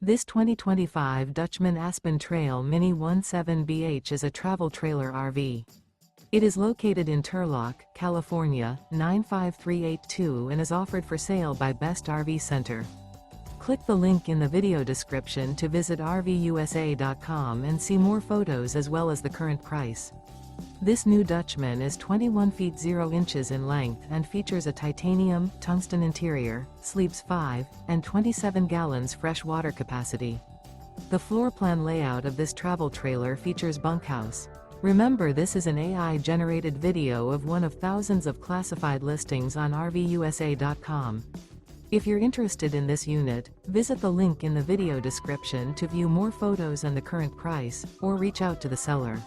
This 2025 Dutchmen Aspen Trail Mini 17BH is a travel trailer RV. It is located in Turlock, California, 95382 and is offered for sale by Best RV Center. Click the link in the video description to visit RVUSA.com and see more photos as well as the current price. This new Dutchman is 21 feet 0 inches in length and features a titanium, tungsten interior, sleeps 5, and 27 gallons fresh water capacity. The floor plan layout of this travel trailer features bunkhouse. Remember, this is an AI-generated video of one of thousands of classified listings on RVUSA.com. If you're interested in this unit, visit the link in the video description to view more photos and the current price, or reach out to the seller.